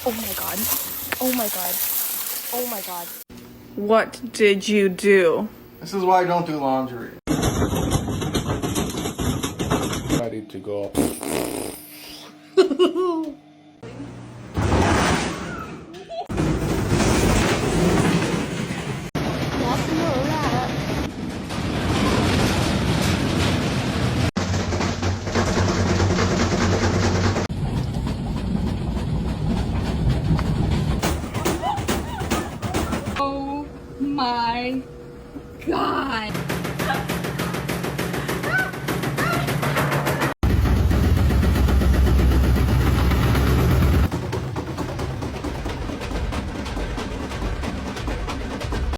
Oh my god. Oh my god. Oh my god. What did you do? This is why I don't do laundry. Ready to go. Oh my god.